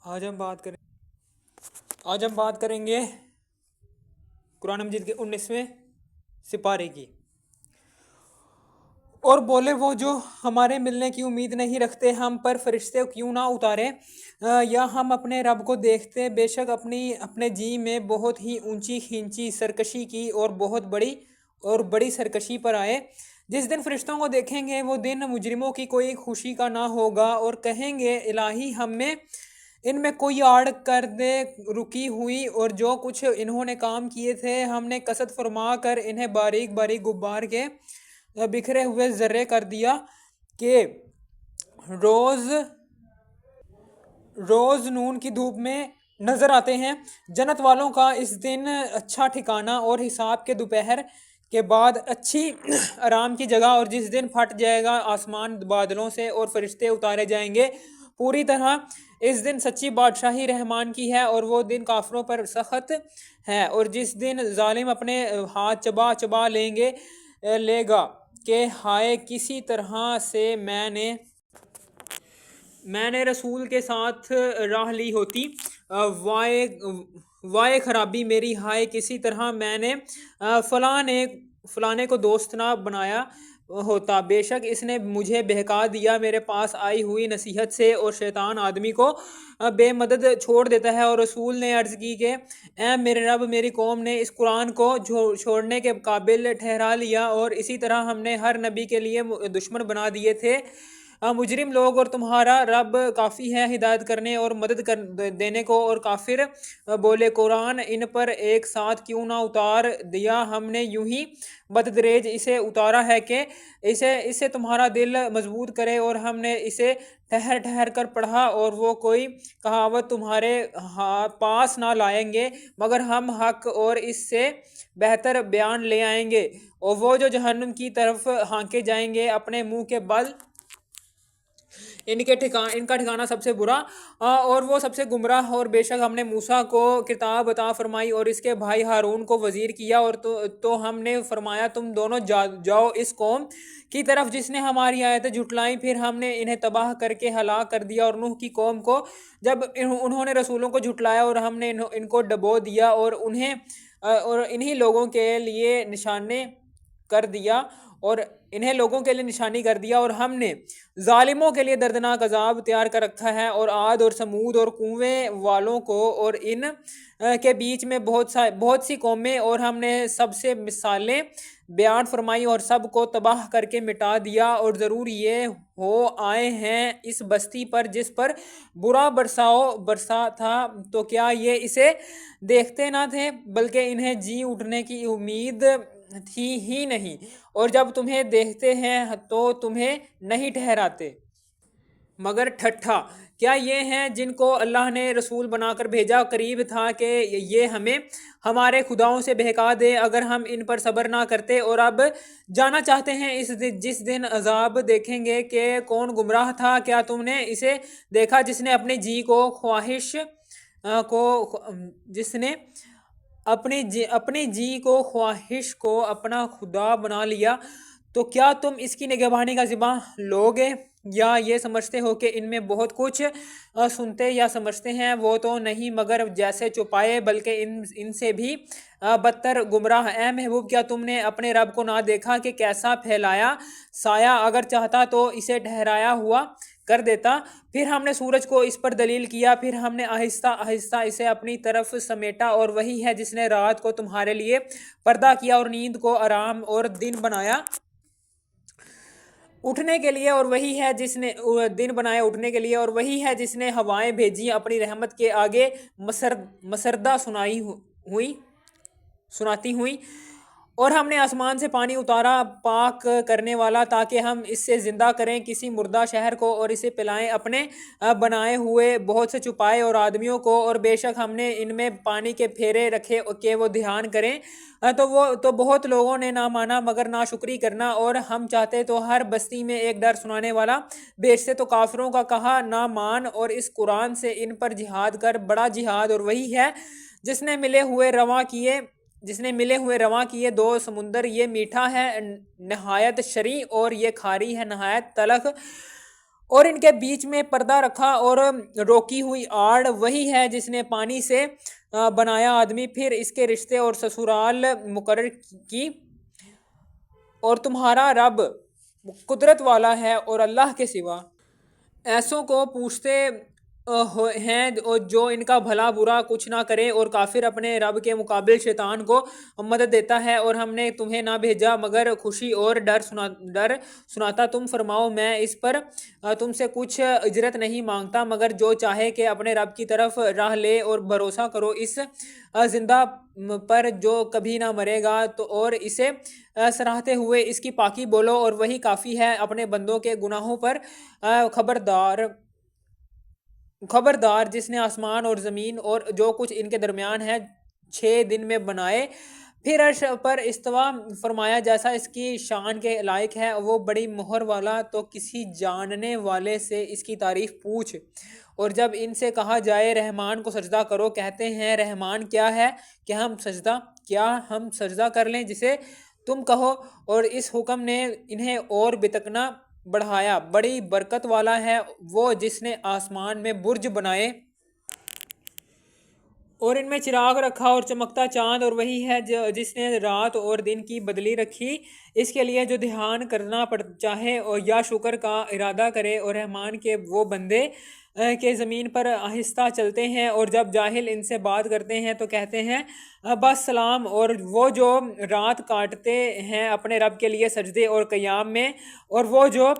آج ہم بات کریں آج ہم بات کریں گے قرآن مجید کے 19ویں سپارے کی۔ اور بولے وہ جو ہمارے ملنے کی امید نہیں رکھتے ہم پر فرشتے کیوں نہ اتارے، یا ہم اپنے رب کو دیکھتے بے شک اپنے جی میں بہت ہی اونچی کھینچی سرکشی کی اور بہت بڑی سرکشی پر آئے۔ جس دن فرشتوں کو دیکھیں گے وہ دن مجرموں کی کوئی خوشی کا نہ ہوگا، اور کہیں گے الہی ان میں کوئی آڑ کر دے رکی ہوئی، اور جو کچھ انہوں نے کام کیے تھے ہم نے کسد فرما کر انہیں باریک باریک غبار کے بکھرے ہوئے ذرے کر دیا کہ روز نون کی دھوپ میں نظر آتے ہیں۔ جنت والوں کا اس دن اچھا ٹھکانہ اور حساب کے دوپہر کے بعد اچھی آرام کی جگہ، اور جس دن پھٹ جائے گا آسمان بادلوں سے اور فرشتے اتارے جائیں گے پوری طرح۔ اس دن سچی بادشاہی رحمان کی ہے، اور وہ دن کافروں پر سخت ہے، اور جس دن ظالم اپنے ہاتھ چبا چبا لے گا کہ ہائے کسی طرح سے میں نے رسول کے ساتھ راہ لی ہوتی، وائے خرابی میری، ہائے کسی طرح میں نے فلانے کو دوست نہ بنایا ہوتا۔ بے شک اس نے مجھے بہکا دیا میرے پاس آئی ہوئی نصیحت سے، اور شیطان آدمی کو بے مدد چھوڑ دیتا ہے۔ اور رسول نے عرض کی کہ اے میرے رب، میری قوم نے اس قرآن کو چھوڑنے کے قابل ٹھہرا لیا، اور اسی طرح ہم نے ہر نبی کے لیے دشمن بنا دیے تھے مجرم لوگ، اور تمہارا رب کافی ہے ہدایت کرنے اور مدد دینے کو۔ اور کافر بولے قرآن ان پر ایک ساتھ کیوں نہ اتار دیا، ہم نے یوں ہی بتدریج اسے اتارا ہے کہ اسے تمہارا دل مضبوط کرے، اور ہم نے اسے ٹھہر ٹھہر کر پڑھا، اور وہ کوئی کہاوت تمہارے پاس نہ لائیں گے مگر ہم حق اور اس سے بہتر بیان لے آئیں گے۔ اور وہ جو جہنم کی طرف ہانکے جائیں گے اپنے منہ کے بل، ان کا ٹھکانہ سب سے برا، اور وہ سب سے گمراہ۔ اور بے شک ہم نے موسیٰ کو کتاب عطا فرمائی اور اس کے بھائی ہارون کو وزیر کیا، اور تو ہم نے فرمایا تم دونوں جاؤ اس قوم کی طرف جس نے ہماری آیتیں جھٹلائیں، پھر ہم نے انہیں تباہ کر کے ہلاک کر دیا۔ اور نوح کی قوم کو جب انہوں نے رسولوں کو جھٹلایا اور ہم نے ان کو ڈبو دیا، اور انہی لوگوں کے لیے نشانی کر دیا، اور ہم نے ظالموں کے لیے دردناک عذاب تیار کر رکھا ہے۔ اور عاد اور سمود اور کنویں والوں کو اور ان کے بیچ میں بہت سی قومیں، اور ہم نے سب سے مثالیں بیان فرمائی اور سب کو تباہ کر کے مٹا دیا۔ اور ضرور یہ ہو آئے ہیں اس بستی پر جس پر برا برسا تھا، تو کیا یہ اسے دیکھتے نہ تھے، بلکہ انہیں جی اٹھنے کی امید تھی ہی نہیں، اور جب تمہیں دیکھتے ہیں تو تمہیں نہیں ٹھہراتے مگر ٹھٹھا۔ کیا یہ ہیں جن کو اللہ نے رسول بنا کر بھیجا، قریب تھا کہ یہ ہمیں ہمارے خداؤں سے بہکا دے اگر ہم ان پر صبر نہ کرتے۔ اور اب جانا چاہتے ہیں جس دن عذاب دیکھیں گے کہ کون گمراہ تھا۔ کیا تم نے اسے دیکھا جس نے اپنے جی کو خواہش کو اپنا خدا بنا لیا، تو کیا تم اس کی نگہبانی کا ذمہ لوگے، یا یہ سمجھتے ہو کہ ان میں بہت کچھ سنتے یا سمجھتے ہیں؟ وہ تو نہیں مگر جیسے چوپائے، بلکہ ان سے بھی بدتر گمراہ۔ اے محبوب، کیا تم نے اپنے رب کو نہ دیکھا کہ کیسا پھیلایا سایہ، اگر چاہتا تو اسے ٹھہرایا ہوا کر دیتا۔ پھر ہم نے سورج کو اس پر دلیل کیا، پھر ہم نے آہستہ آہستہ اسے اپنی طرف سمیٹا۔ اور وہی ہے جس نے رات کو تمہارے لیے پردہ کیا اور نیند کو آرام اور دن بنایا اٹھنے کے لیے، اور وہی ہے جس نے دن بنایا اٹھنے کے لیے، اور وہی ہے جس نے ہوائیں بھیجی اپنی رحمت کے آگے مسردہ سناتی ہوئی، اور ہم نے آسمان سے پانی اتارا پاک کرنے والا، تاکہ ہم اس سے زندہ کریں کسی مردہ شہر کو، اور اسے پلائیں اپنے بنائے ہوئے بہت سے چوپائے اور آدمیوں کو۔ اور بے شک ہم نے ان میں پانی کے پھیرے رکھے کہ وہ دھیان کریں، تو بہت لوگوں نے نہ مانا مگر ناشکری کرنا۔ اور ہم چاہتے تو ہر بستی میں ایک ڈر سنانے والا بھیجتے، تو کافروں کا کہا نہ مان، اور اس قرآن سے ان پر جہاد کر، بڑا جہاد۔ اور وہی ہے جس نے ملے ہوئے رواں کیے دو سمندر، یہ میٹھا ہے نہایت شری، اور یہ کھاری ہے نہایت تلخ۔ اور ان کے بیچ میں پردہ رکھا اور روکی ہوئی آڑ وہی ہے جس نے پانی سے بنایا آدمی، پھر اس کے رشتے اور سسرال مقرر کی، اور تمہارا رب قدرت والا ہے اور اللہ کے سوا ایسوں کو پوچھتے ہیں جو ان کا بھلا برا کچھ نہ کرے، اور کافر اپنے رب کے مقابل شیطان کو مدد دیتا ہے، اور ہم نے تمہیں نہ بھیجا مگر خوشی اور ڈر سناتا۔ تم فرماؤ میں اس پر تم سے کچھ اجرت نہیں مانگتا، مگر جو چاہے کہ اپنے رب کی طرف راہ لے، اور بھروسہ کرو اس زندہ پر جو کبھی نہ مرے گا، تو اور اسے سراہتے ہوئے اس کی پاکی بولو، اور وہی کافی ہے اپنے بندوں کے گناہوں پر خبردار، جس نے آسمان اور زمین اور جو کچھ ان کے درمیان ہے 6 دن میں بنائے، پھر عرش پر استوا فرمایا جیسا اس کی شان کے لائق ہے، وہ بڑی مہر والا، تو کسی جاننے والے سے اس کی تعریف پوچھ۔ اور جب ان سے کہا جائے رحمان کو سجدہ کرو، کہتے ہیں رحمان کیا ہے کہ ہم سجدہ کر لیں جسے تم کہو، اور اس حکم نے انہیں اور بتکنا بڑھایا۔ بڑی برکت والا ہے وہ جس نے آسمان میں برج بنائے اور ان میں چراغ رکھا اور چمکتا چاند، اور وہی ہے جس نے رات اور دن کی بدلی رکھی، اس کے لیے جو دھیان کرنا چاہے اور یا شکر کا ارادہ کرے۔ اور رحمان کے وہ بندے کہ زمین پر آہستہ چلتے ہیں، اور جب جاہل ان سے بات کرتے ہیں تو کہتے ہیں بس سلام، اور وہ جو رات کاٹتے ہیں اپنے رب کے لیے سجدے اور قیام میں، اور وہ جو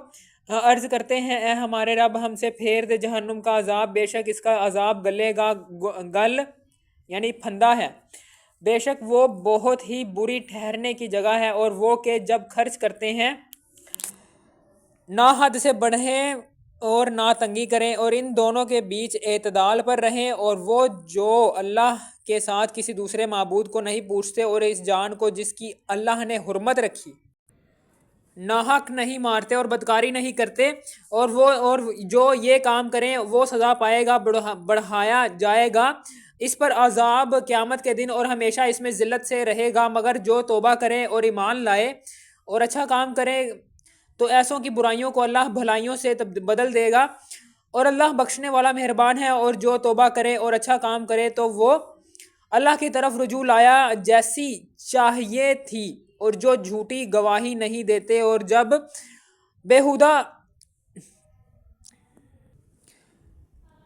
عرض کرتے ہیں اے ہمارے رب ہم سے پھیر دے جہنم کا عذاب، بے شک اس کا عذاب گلے گا گل یعنی پھندا ہے، بے شک وہ بہت ہی بری ٹھہرنے کی جگہ ہے۔ اور وہ کہ جب خرچ کرتے ہیں نہ حد سے بڑھیں اور نہ تنگی کریں، اور ان دونوں کے بیچ اعتدال پر رہیں، اور وہ جو اللہ کے ساتھ کسی دوسرے معبود کو نہیں پوچھتے، اور اس جان کو جس کی اللہ نے حرمت رکھی ناحق نہیں مارتے اور بدکاری نہیں کرتے، اور جو یہ کام کریں وہ سزا پائے گا، بڑھایا جائے گا اس پر عذاب قیامت کے دن، اور ہمیشہ اس میں ذلت سے رہے گا، مگر جو توبہ کرے اور ایمان لائے اور اچھا کام کرے تو ایسوں کی برائیوں کو اللہ بھلائیوں سے بدل دے گا، اور اللہ بخشنے والا مہربان ہے۔ اور جو توبہ کرے اور اچھا کام کرے تو وہ اللہ کی طرف رجوع لایا جیسی چاہیے تھی، اور جو جھوٹی گواہی نہیں دیتے، اور جب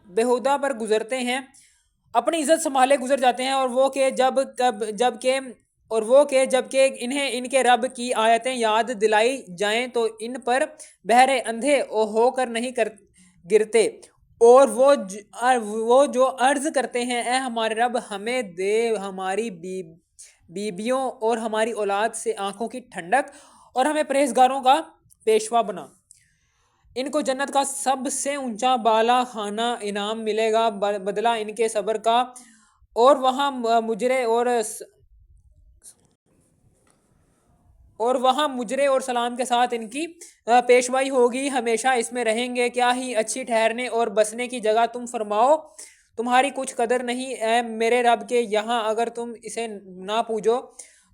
بےہودہ پر گزرتے ہیں اپنی عزت سنبھالے گزر جاتے ہیں، اور وہ کہ جب کہ انہیں ان کے رب کی آیتیں یاد دلائی جائیں تو ان پر بہرے اندھے ہو کر نہیں گرتے، اور وہ جو عرض کرتے ہیں اے ہمارے رب ہمیں دے ہماری بیبیوں اور ہماری اولاد سے آنکھوں کی ٹھنڈک، اور ہمیں پرہیزگاروں کا پیشوا بنا۔ ان کو جنت کا سب سے اونچا بالا خانہ انعام ملے گا بدلہ ان کے صبر کا، اور وہاں مجرے اور سلام کے ساتھ ان کی پیشوائی ہوگی، ہمیشہ اس میں رہیں گے، کیا ہی اچھی ٹھہرنے اور بسنے کی جگہ۔ تم فرماؤ تمہاری کچھ قدر نہیں اے میرے رب کے یہاں، اگر تم اسے نہ پوجو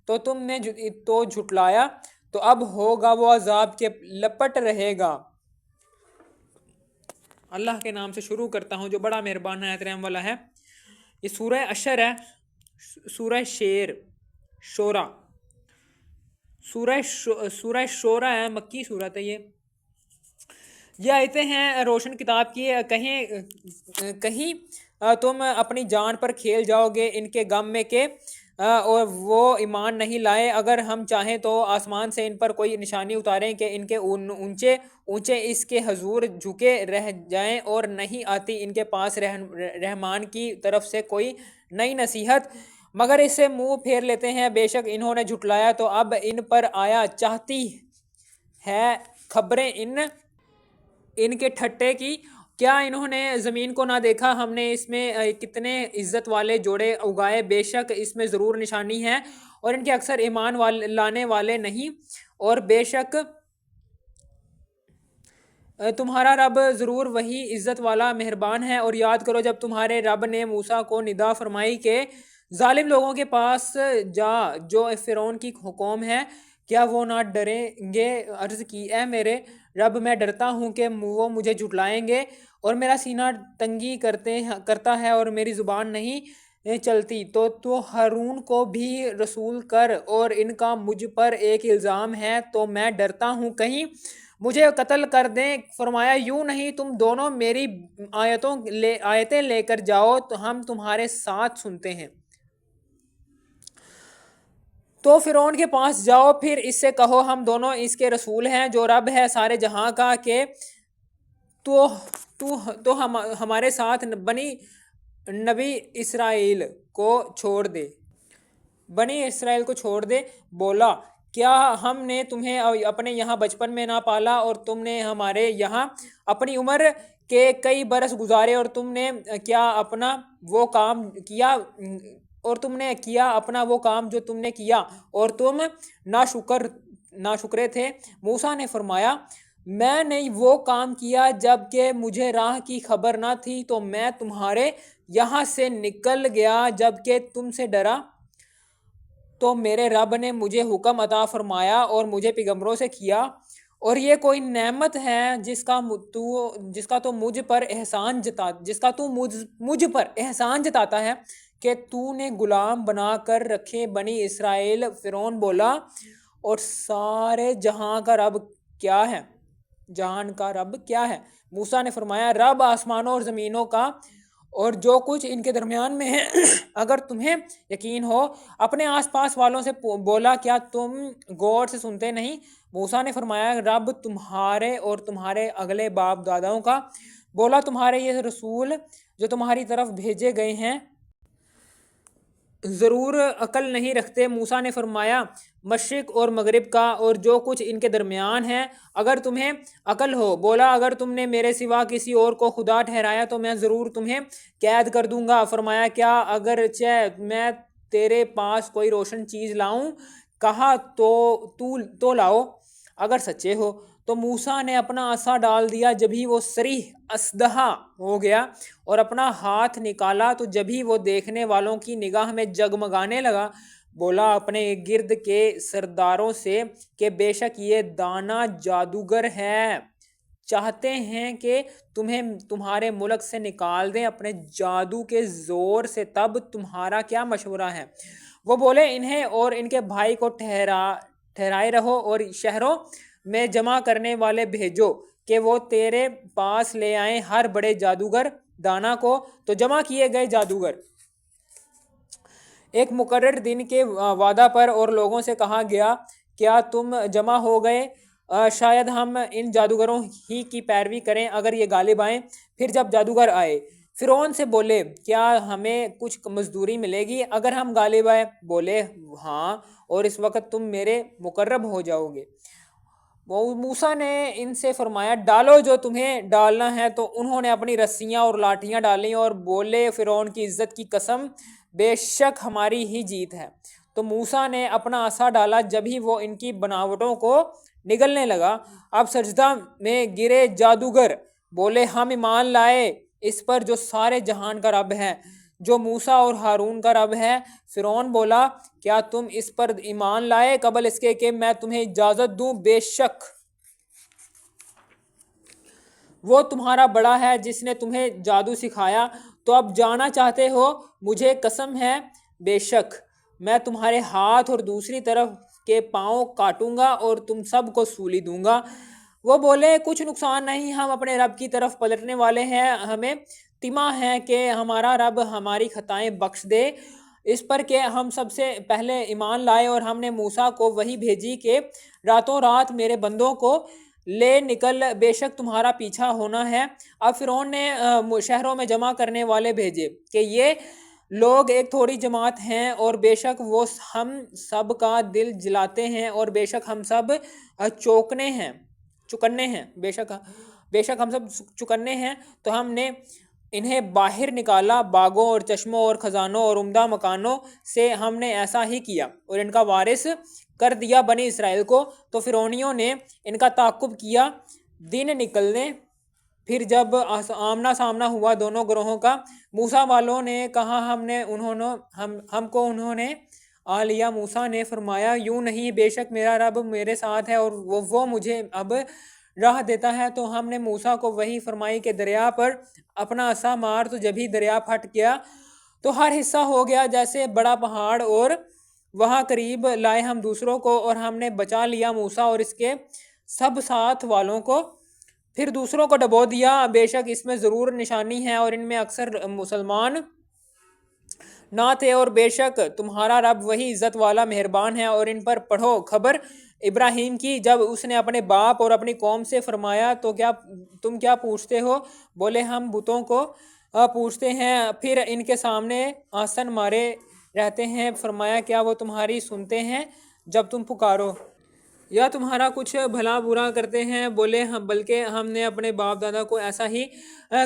تو تم نے تو جھٹلایا، تو اب ہوگا وہ عذاب کے لپٹ رہے گا۔ اللہ کے نام سے شروع کرتا ہوں جو بڑا مہربان نہایت رحم والا ہے۔ یہ سورہ اشر ہے، سورہ شورا سورہ شورا ہے، مکی سورت ہے۔ یہ آیتیں ہیں روشن کتاب کی، کہیں تم اپنی جان پر کھیل جاؤ گے ان کے غم میں کہ اور وہ ایمان نہیں لائے، اگر ہم چاہیں تو آسمان سے ان پر کوئی نشانی اتاریں کہ ان کے اونچے اس کے حضور جھکے رہ جائیں، اور نہیں آتی ان کے پاس رحمان کی طرف سے کوئی نئی نصیحت، مگر اس سے منہ پھیر لیتے ہیں، بے شک انہوں نے جھٹلایا تو اب ان پر آیا چاہتی ہے خبریں ان کے ٹھٹے کی، کیا انہوں نے زمین کو نہ دیکھا، ہم نے اس میں کتنے عزت والے جوڑے اگائے، بے شک اس میں ضرور نشانی ہے، اور ان کے اکثر ایمان لانے والے نہیں، اور بے شک تمہارا رب ضرور وہی عزت والا مہربان ہے۔ اور یاد کرو جب تمہارے رب نے موسیٰ کو ندا فرمائی کہ ظالم لوگوں کے پاس جا جو فرعون کی قوم ہے، کیا وہ نہ ڈریں گے؟ عرض کی اے میرے رب میں ڈرتا ہوں کہ وہ مجھے جھٹلائیں گے، اور میرا سینہ تنگی کرتا ہے اور میری زبان نہیں چلتی، تو ہارون کو بھی رسول کر، اور ان کا مجھ پر ایک الزام ہے تو میں ڈرتا ہوں کہیں مجھے قتل کر دیں۔ فرمایا یوں نہیں، تم دونوں میری آیتیں لے کر جاؤ تو ہم تمہارے ساتھ سنتے ہیں۔ تو فرعون کے پاس جاؤ، پھر اس سے کہو ہم دونوں اس کے رسول ہیں، جو رب ہے سارے جہاں کا، کہ تو ہمارے ساتھ بنی اسرائیل کو چھوڑ دے۔ بولا کیا ہم نے تمہیں اپنے یہاں بچپن میں نہ پالا، اور تم نے ہمارے یہاں اپنی عمر کے کئی برس گزارے، اور تم نے کیا اپنا وہ کام جو تم نے کیا، اور تم ناشکرے تھے۔ موسیٰ نے فرمایا میں نے وہ کام کیا جب کہ مجھے راہ کی خبر نہ تھی، تو میں تمہارے یہاں سے نکل گیا جب کہ تم سے ڈرا، تو میرے رب نے مجھے حکم عطا فرمایا اور مجھے پیغمبروں سے کیا، اور یہ کوئی نعمت ہے جس کا تو مجھ پر احسان جتاتا ہے کہ تو نے غلام بنا کر رکھے بنی اسرائیل۔ فرعون بولا اور سارے جہان کا رب کیا ہے؟ موسیٰ نے فرمایا رب آسمانوں اور زمینوں کا اور جو کچھ ان کے درمیان میں ہے، اگر تمہیں یقین ہو۔ اپنے آس پاس والوں سے بولا کیا تم غور سے سنتے نہیں؟ موسیٰ نے فرمایا رب تمہارے اور تمہارے اگلے باپ داداؤں کا۔ بولا تمہارے یہ رسول جو تمہاری طرف بھیجے گئے ہیں ضرور عقل نہیں رکھتے۔ موسیٰ نے فرمایا مشرق اور مغرب کا اور جو کچھ ان کے درمیان ہے، اگر تمہیں عقل ہو۔ بولا اگر تم نے میرے سوا کسی اور کو خدا ٹھہرایا تو میں ضرور تمہیں قید کر دوں گا۔ فرمایا کیا اگرچہ میں تیرے پاس کوئی روشن چیز لاؤں؟ کہا تو لاؤ اگر سچے ہو۔ تو موسیٰ نے اپنا عصا ڈال دیا، جبھی وہ صریح اسدحہ ہو گیا، اور اپنا ہاتھ نکالا تو جبھی وہ دیکھنے والوں کی نگاہ میں جگمگانے لگا۔ بولا اپنے گرد کے سرداروں سے کہ بے شک یہ دانا جادوگر ہے، چاہتے ہیں کہ تمہیں تمہارے ملک سے نکال دیں اپنے جادو کے زور سے، تب تمہارا کیا مشورہ ہے؟ وہ بولے انہیں اور ان کے بھائی کو ٹھہرائے رہو، اور شہروں میں جمع کرنے والے بھیجو کہ وہ تیرے پاس لے آئیں ہر بڑے جادوگر دانا کو۔ تو جمع کیے گئے جادوگر ایک مقرر دن کے وعدہ پر، اور لوگوں سے کہا گیا کیا تم جمع ہو گئے؟ شاید ہم ان جادوگروں ہی کی پیروی کریں اگر یہ غالب آئیں۔ پھر جب جادوگر آئے فرعون سے بولے کیا ہمیں کچھ مزدوری ملے گی اگر ہم غالب آئے؟ بولے ہاں، اور اس وقت تم میرے مقرب ہو جاؤ گے۔ موسیٰ نے ان سے فرمایا ڈالو جو تمہیں ڈالنا ہے، تو انہوں نے اپنی رسیاں اور لاٹھیاں ڈالیں اور بولے فرعون کی عزت کی قسم بے شک ہماری ہی جیت ہے۔ تو موسیٰ نے اپنا عصا ڈالا، جبھی وہ ان کی بناوٹوں کو نگلنے لگا۔ اب سجدہ میں گرے جادوگر، بولے ہم ایمان لائے اس پر جو سارے جہان کا رب ہے، جو موسیٰ اور ہارون کا رب ہے۔ فرعون بولا کیا تم اس پر ایمان لائے قبل اس کے کہ میں تمہیں اجازت دوں؟ بے شک وہ تمہارا بڑا ہے جس نے تمہیں جادو سکھایا۔ تو اب جانا چاہتے ہو؟ مجھے قسم ہے بے شک میں تمہارے ہاتھ اور دوسری طرف کے پاؤں کاٹوں گا اور تم سب کو سولی دوں گا۔ وہ بولے کچھ نقصان نہیں، ہم اپنے رب کی طرف پلٹنے والے ہیں، ہمیں طمع ہے کہ ہمارا رب ہماری خطائیں بخش دے۔ اس پر کہ ہم سب سے پہلے ایمان لائے، اور ہم نے موسیٰ کو وحی بھیجی کہ راتوں رات میرے بندوں کو لے نکل، بے شک تمہارا پیچھا ہونا ہے۔ اب فرعون نے شہروں میں جمع کرنے والے بھیجے کہ یہ لوگ ایک تھوڑی جماعت ہیں، اور بے شک وہ ہم سب کا دل جلاتے ہیں، اور بے شک ہم سب چکنے ہیں بے شک ہم سب چکنے ہیں۔ تو ہم نے انہیں باہر نکالا، باغوں اور چشموں اور خزانوں اور عمدہ مکانوں سے ہم نے ایسا ہی کیا، اور ان کا وارث کر دیا بنی اسرائیل کو۔ تو فرعونیوں نے ان کا تعاقب کیا دن نکلنے، پھر جب آمنا سامنا ہوا دونوں گروہوں کا، موسیٰ والوں نے کہا ہم کو انہوں نے آلیہ موسیٰ نے فرمایا یوں نہیں، بے شک میرا رب میرے ساتھ ہے اور وہ مجھے اب راہ دیتا ہے۔ تو ہم نے موسیٰ کو وحی فرمائی کہ دریا پر اپنا عصا مار، تو جب ہی دریا پھٹ گیا تو ہر حصہ ہو گیا جیسے بڑا پہاڑ، اور وہاں قریب لائے ہم دوسروں کو اور ہم نے بچا لیا موسیٰ اور اس کے سب ساتھ والوں کو، پھر دوسروں کو ڈبو دیا۔ بے شک اس میں ضرور نشانی ہے اور ان میں اکثر مسلمان نہ تھے، اور بے شک تمہارا رب وہی عزت والا مہربان ہے۔ اور ان پر پڑھو خبر ابراہیم کی، جب اس نے اپنے باپ اور اپنی قوم سے فرمایا تو تم کیا پوچھتے ہو؟ بولے ہم بتوں کو پوچھتے ہیں، پھر ان کے سامنے آسن مارے رہتے ہیں۔ فرمایا کیا وہ تمہاری سنتے ہیں جب تم پکارو، یا تمہارا کچھ بھلا برا کرتے ہیں؟ بولے بلکہ ہم نے اپنے باپ دادا کو ایسا ہی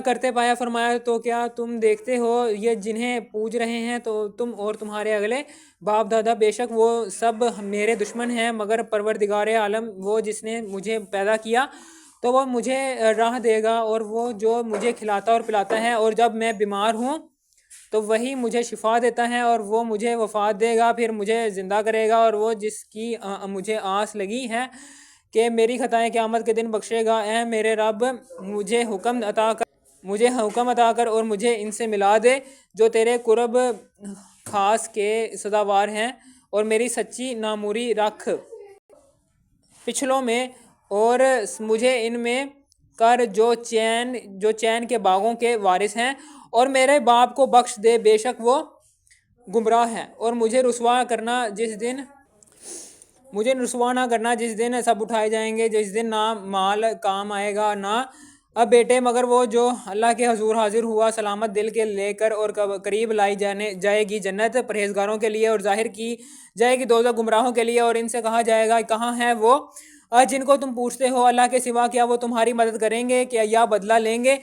کرتے پایا۔ فرمایا تو کیا تم دیکھتے ہو یہ جنہیں پوج رہے ہیں تو تم اور تمہارے اگلے باپ دادا، بے شک وہ سب میرے دشمن ہیں، مگر پروردگار عالم وہ جس نے مجھے پیدا کیا تو وہ مجھے راہ دے گا، اور وہ جو مجھے کھلاتا اور پلاتا ہے، اور جب میں بیمار ہوں تو وہی مجھے شفا دیتا ہے، اور وہ مجھے وفات دے گا، پھر مجھے زندہ کرے گا، اور وہ جس کی مجھے آس لگی ہے کہ میری خطائیں قیامت کے دن بخشے گا۔ اے میرے رب، مجھے حکم عطا کر اور مجھے ان سے ملا دے جو تیرے قرب خاص کے سزاوار ہیں، اور میری سچی ناموری رکھ پچھلوں میں، اور مجھے ان میں کر جو چین کے باغوں کے وارث ہیں، اور میرے باپ کو بخش دے، بے شک وہ گمراہ ہے، اور مجھے رسوا نہ کرنا جس دن سب اٹھائے جائیں گے، جس دن نہ مال کام آئے گا نہ بیٹے، مگر وہ جو اللہ کے حضور حاضر ہوا سلامت دل کے لے کر، اور قریب لائی جائے گی جنت پرہیزگاروں کے لیے، اور ظاہر کی جائے گی دوزخ گمراہوں کے لیے۔ اور ان سے کہا جائے گا کہاں ہیں وہ جن کو تم پوچھتے ہو اللہ کے سوا؟ کیا وہ تمہاری مدد کریں گے یا بدلہ لیں گے؟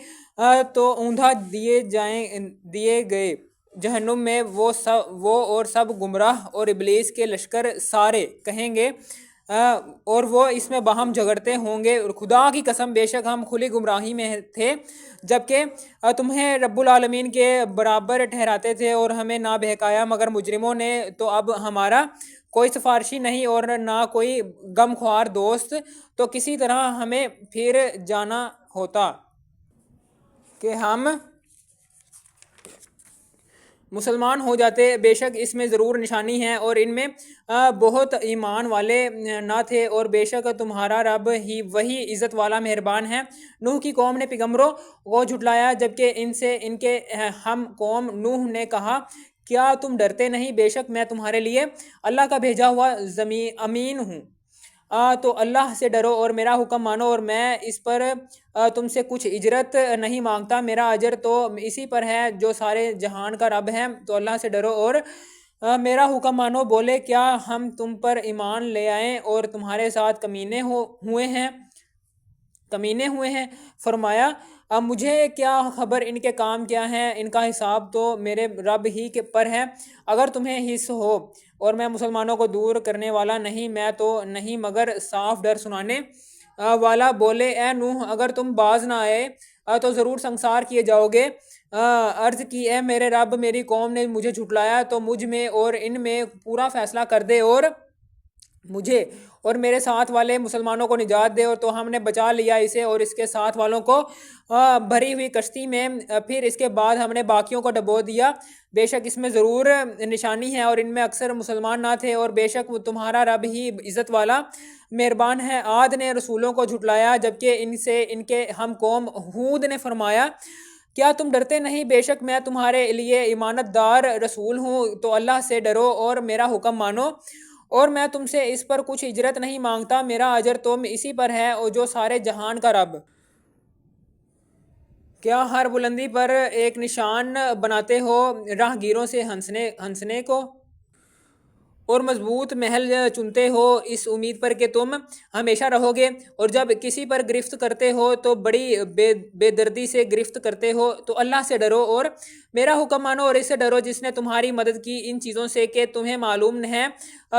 تو اوندھا دیے گئے جہنم میں وہ اور سب گمراہ اور ابلیس کے لشکر سارے کہیں گے، اور وہ اس میں باہم جھگڑتے ہوں گے، خدا کی قسم بے شک ہم کھلی گمراہی میں تھے جبکہ تمہیں رب العالمین کے برابر ٹھہراتے تھے، اور ہمیں نہ بہکایا مگر مجرموں نے۔ تو اب ہمارا کوئی سفارشی نہیں اور نہ کوئی غم خوار دوست، تو کسی طرح ہمیں پھر جانا ہوتا کہ ہم مسلمان ہو جاتے۔ بے شک اس میں ضرور نشانی ہے، اور ان میں بہت ایمان والے نہ تھے، اور بے شک تمہارا رب ہی وہی عزت والا مہربان ہے۔ نوح کی قوم نے پیغمبروں کو جھٹلایا جبکہ ان کے ہم قوم نوح نے کہا کیا تم ڈرتے نہیں؟ بے شک میں تمہارے لیے اللہ کا بھیجا ہوا امین ہوں۔ تو اللہ سے ڈرو اور میرا حکم مانو، اور میں اس پر تم سے کچھ اجرت نہیں مانگتا، میرا اجر تو اسی پر ہے جو سارے جہان کا رب ہے۔ تو اللہ سے ڈرو اور میرا حکم مانو۔ بولے کیا ہم تم پر ایمان لے آئیں اور تمہارے ساتھ کمینے ہوئے ہیں؟ فرمایا اب مجھے کیا خبر ان کے کام کیا ہیں، ان کا حساب تو میرے رب ہی کے پر ہے۔ اگر تمہیں حس ہو اور میں مسلمانوں کو دور کرنے والا نہیں، میں تو نہیں مگر صاف ڈر سنانے والا۔ بولے اے نوح، اگر تم باز نہ آئے تو ضرور سنسار کیے جاؤ گے۔ عرض کی اے میرے رب، میری قوم نے مجھے جھٹلایا، تو مجھ میں اور ان میں پورا فیصلہ کر دے اور مجھے اور میرے ساتھ والے مسلمانوں کو نجات دے۔ اور تو ہم نے بچا لیا اسے اور اس کے ساتھ والوں کو بھری ہوئی کشتی میں، پھر اس کے بعد ہم نے باقیوں کو ڈبو دیا۔ بے شک اس میں ضرور نشانی ہے، اور ان میں اکثر مسلمان نہ تھے، اور بے شک تمہارا رب ہی عزت والا مہربان ہے۔ عاد نے رسولوں کو جھٹلایا جبکہ ان کے ہم قوم ہود نے فرمایا کیا تم ڈرتے نہیں؟ بے شک میں تمہارے لیے امانت دار رسول ہوں، تو اللہ سے ڈرو اور میرا حکم مانو، اور میں تم سے اس پر کچھ اجرت نہیں مانگتا، میرا اجر تم اسی پر ہے اور جو سارے جہان کا رب۔ کیا ہر بلندی پر ایک نشان بناتے ہو راہ گیروں سے ہنسنے کو، اور مضبوط محل چنتے ہو اس امید پر کہ تم ہمیشہ رہو گے، اور جب کسی پر گرفت کرتے ہو تو بڑی بے دردی سے گرفت کرتے ہو۔ تو اللہ سے ڈرو اور میرا حکم مانو، اور اس سے ڈرو جس نے تمہاری مدد کی ان چیزوں سے کہ تمہیں معلوم ہے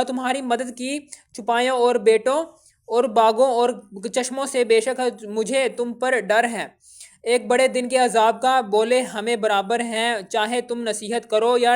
تمہاری مدد کی چھپائیوں اور بیٹوں اور باغوں اور چشموں سے، بے شک مجھے تم پر ڈر ہے ایک بڑے دن کے عذاب کا۔ بولے ہمیں برابر ہیں، چاہے تم نصیحت کرو یا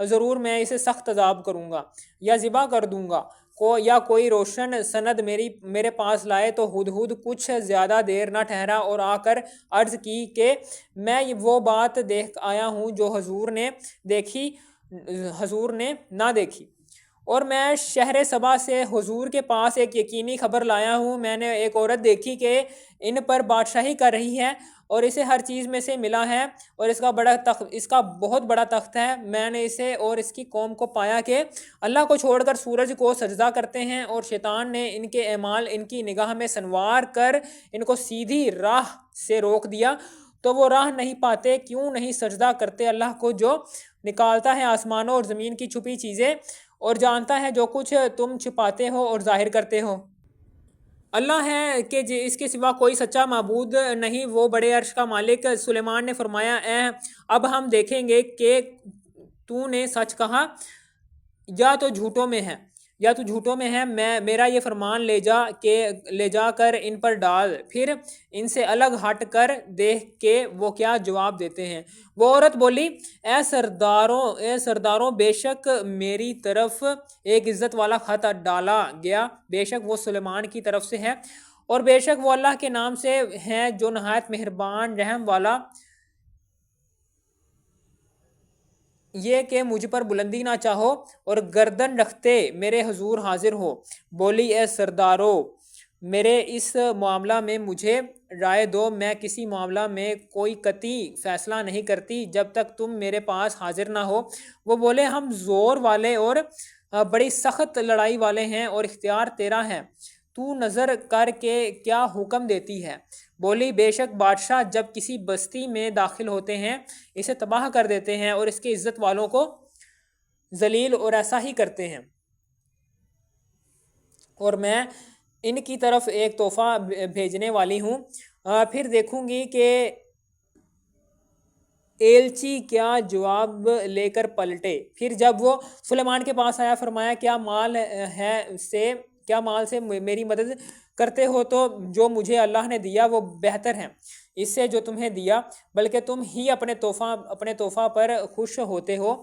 ضرور میں اسے سخت عذاب کروں گا یا ذبح کر دوں گا یا کوئی روشن سند میرے پاس لائے۔ تو ہدہد کچھ زیادہ دیر نہ ٹھہرا اور آ کر عرض کی کہ میں وہ بات دیکھ آیا ہوں جو حضور نے نہ دیکھی، اور میں شہر سبا سے حضور کے پاس ایک یقینی خبر لایا ہوں۔ میں نے ایک عورت دیکھی کہ ان پر بادشاہی کر رہی ہے اور اسے ہر چیز میں سے ملا ہے، اور اس کا بہت بڑا تخت ہے۔ میں نے اسے اور اس کی قوم کو پایا کہ اللہ کو چھوڑ کر سورج کو سجدہ کرتے ہیں، اور شیطان نے ان کے اعمال ان کی نگاہ میں سنوار کر ان کو سیدھی راہ سے روک دیا، تو وہ راہ نہیں پاتے۔ کیوں نہیں سجدہ کرتے اللہ کو جو نکالتا ہے آسمانوں اور زمین کی چھپی چیزیں، اور جانتا ہے جو کچھ تم چھپاتے ہو اور ظاہر کرتے ہو۔ اللہ ہے کہ اس کے سوا کوئی سچا معبود نہیں، وہ بڑے عرش کا مالک۔ سلیمان نے فرمایا، اب ہم دیکھیں گے کہ تو نے سچ کہا یا تو جھوٹوں میں ہے۔ میرا یہ فرمان لے جا کر ان پر ڈال، پھر ان سے الگ ہٹ کر دیکھ کہ وہ کیا جواب دیتے ہیں۔ وہ عورت بولی، اے سرداروں، بے شک میری طرف ایک عزت والا خط ڈالا گیا، بے شک وہ سلیمان کی طرف سے ہے، اور بے شک وہ اللہ کے نام سے ہے جو نہایت مہربان رحم والا۔ یہ کہ مجھ پر بلندی نہ چاہو اور گردن رکھتے میرے حضور حاضر ہو۔ بولی، اے سردارو، میرے اس معاملہ میں مجھے رائے دو، میں کسی معاملہ میں کوئی قطعی فیصلہ نہیں کرتی جب تک تم میرے پاس حاضر نہ ہو۔ وہ بولے، ہم زور والے اور بڑی سخت لڑائی والے ہیں، اور اختیار تیرا ہے، تو نظر کر کے کیا حکم دیتی ہے۔ بولی، بے شک بادشاہ جب کسی بستی میں داخل ہوتے ہیں اسے تباہ کر دیتے ہیں اور اس کے عزت والوں کو ذلیل، اور ایسا ہی کرتے ہیں، اور میں ان کی طرف ایک تحفہ بھیجنے والی ہوں، پھر دیکھوں گی کہ ایلچی کیا جواب لے کر پلٹے۔ پھر جب وہ سلیمان کے پاس آیا، فرمایا، کیا مال سے میری مدد کرتے ہو؟ تو جو مجھے اللہ نے دیا وہ بہتر ہے اس سے جو تمہیں دیا، بلکہ تم ہی اپنے تحفہ پر خوش ہوتے ہو۔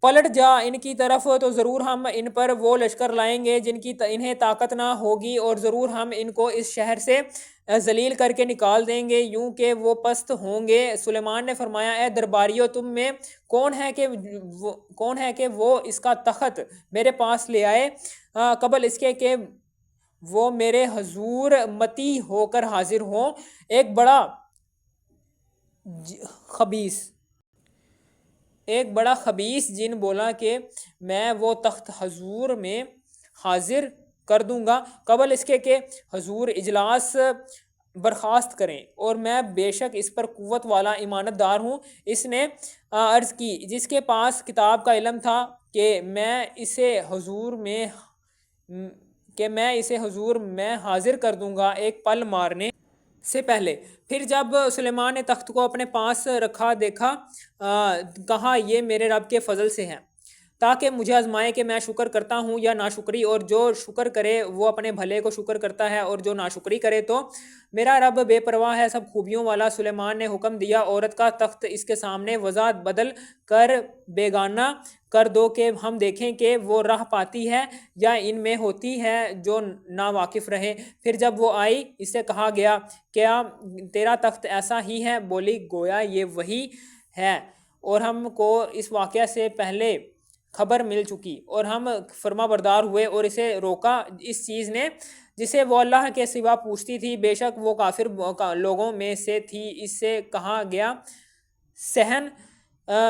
پلٹ جا ان کی طرف تو ضرور ہم ان پر وہ لشکر لائیں گے جن کی انہیں طاقت نہ ہوگی، اور ضرور ہم ان کو اس شہر سے ذلیل کر کے نکال دیں گے یوں کہ وہ پست ہوں گے۔ سلیمان نے فرمایا، اے درباریوں، تم میں کون ہے کہ وہ اس کا تخت میرے پاس لے آئے قبل اس کے کہ وہ میرے حضور متی ہو کر حاضر ہوں۔ ایک بڑا خبیث جن بولا کہ میں وہ تخت حضور میں حاضر کر دوں گا قبل اس کے کہ حضور اجلاس برخاست کریں، اور میں بے شک اس پر قوت والا امانت دار ہوں۔ اس نے عرض کی، جس کے پاس کتاب کا علم تھا، کہ میں اسے حضور میں حاضر کر دوں گا ایک پل مارنے سے پہلے۔ پھر جب سلیمان نے تخت کو اپنے پاس رکھا دیکھا، کہا، یہ میرے رب کے فضل سے ہے تاکہ مجھے آزمائے کہ میں شکر کرتا ہوں یا ناشکری، اور جو شکر کرے وہ اپنے بھلے کو شکر کرتا ہے، اور جو ناشکری کرے تو میرا رب بے پرواہ ہے سب خوبیوں والا۔ سلیمان نے حکم دیا، عورت کا تخت اس کے سامنے وضع بدل کر بیگانہ کر دو کہ ہم دیکھیں کہ وہ راہ پاتی ہے یا ان میں ہوتی ہے جو نا واقف رہے۔ پھر جب وہ آئی، اس سے کہا گیا، کیا تیرا تخت ایسا ہی ہے؟ بولی، گویا یہ وہی ہے، اور ہم کو اس واقعہ سے پہلے خبر مل چکی، اور ہم فرما بردار ہوئے اور اسے روکا اس چیز نے جسے وہ اللہ کے سوا پوچھتی تھی، بے شک وہ کافر لوگوں میں سے تھی۔ اس سے کہا گیا، صحن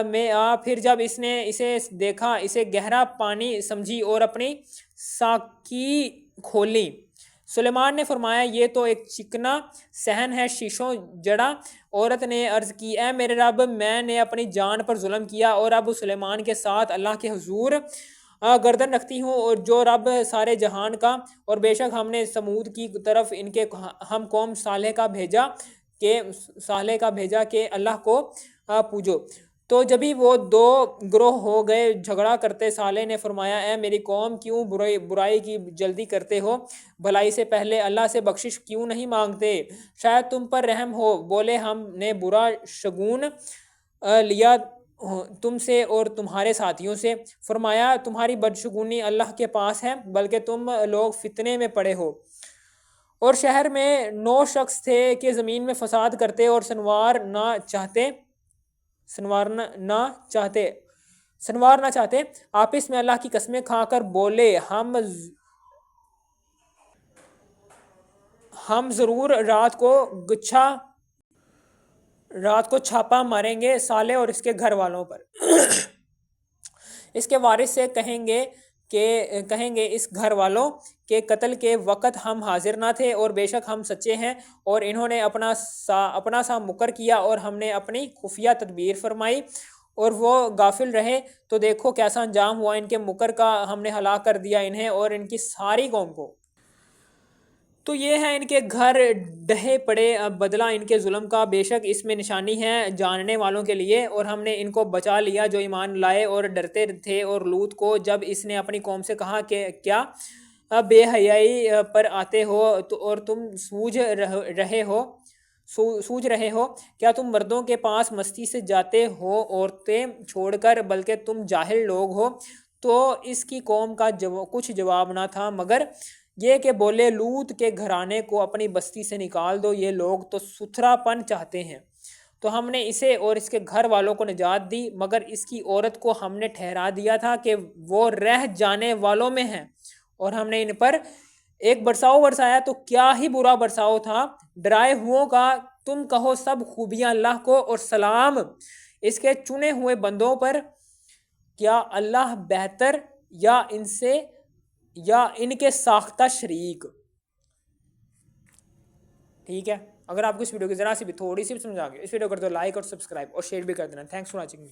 میں آ۔ پھر جب اس نے اسے دیکھا، اسے گہرا پانی سمجھی اور اپنی ساکی کھولی۔ سلیمان نے فرمایا، یہ تو ایک چکنا صحن ہے، شیشوں جڑا۔ عورت نے عرض کی، اے میرے رب، میں نے اپنی جان پر ظلم کیا، اور اب سلیمان کے ساتھ اللہ کے حضور گردن رکھتی ہوں، اور جو رب سارے جہان کا، اور بے شک ہم نے سمود کی طرف ان کے ہم قوم صالح کا بھیجا کہ اللہ کو پوجو۔ تو جبھی وہ دو گروہ ہو گئے جھگڑا کرتے، صالح نے فرمایا، اے میری قوم، کیوں برائی کی جلدی کرتے ہو؟ بھلائی سے پہلے اللہ سے بخشش کیوں نہیں مانگتے؟ شاید تم پر رحم ہو۔ بولے، ہم نے برا شگون لیا تم سے اور تمہارے ساتھیوں سے۔ فرمایا تمہاری بدشگونی اللہ کے پاس ہے، بلکہ تم لوگ فتنے میں پڑے ہو۔ اور شہر میں 9 شخص تھے کہ زمین میں فساد کرتے اور سنوار نہ چاہتے سنوار نہ چاہتے، آپس میں اللہ کی قسمیں کھا کر بولے ہم ضرور رات کو چھاپا ماریں گے صالح اور اس کے گھر والوں پر۔ اس کے وارث سے کہیں گے اس گھر والوں کے قتل کے وقت ہم حاضر نہ تھے، اور بے شک ہم سچے ہیں، اور انہوں نے اپنا سا مکر کیا اور ہم نے اپنی خفیہ تدبیر فرمائی اور وہ غافل رہے، تو دیکھو کیسا انجام ہوا ان کے مکر کا، ہم نے ہلاک کر دیا انہیں اور ان کی ساری قوم کو۔ تو یہ ہے ان کے گھر ڈھہے پڑے، بدلہ ان کے ظلم کا، بے شک اس میں نشانی ہے جاننے والوں کے لیے، اور ہم نے ان کو بچا لیا جو ایمان لائے اور ڈرتے تھے۔ اور لوط کو جب اس نے اپنی قوم سے کہا کہ کیا بے حیائی پر آتے ہو اور تم سوچ رہے ہو، کیا تم مردوں کے پاس مستی سے جاتے ہو عورتیں چھوڑ کر، بلکہ تم جاہل لوگ ہو؟ تو اس کی قوم کا کچھ جواب نہ تھا مگر یہ کہ بولے لوط کے گھرانے کو اپنی بستی سے نکال دو، یہ لوگ تو ستھرا پن چاہتے ہیں۔ تو ہم نے اسے اور اس کے گھر والوں کو نجات دی، مگر اس کی عورت کو ہم نے ٹھہرا دیا تھا کہ وہ رہ جانے والوں میں ہیں، اور ہم نے ان پر ایک برساؤ برسایا تو کیا ہی برا برساؤ تھا۔ ڈرائے ہوں کا تم کہو سب خوبیاں اللہ کو، اور سلام اس کے چنے ہوئے بندوں پر۔ کیا اللہ بہتر یا ان کے ساختہ شریک؟ ٹھیک ہے، اگر آپ کو اس ویڈیو کی ذرا سی بھی تھوڑی سی بھی سمجھ آ گئی، اس ویڈیو کر دو لائک اور سبسکرائب اور شیئر بھی کر دینا۔ Thanks for watching.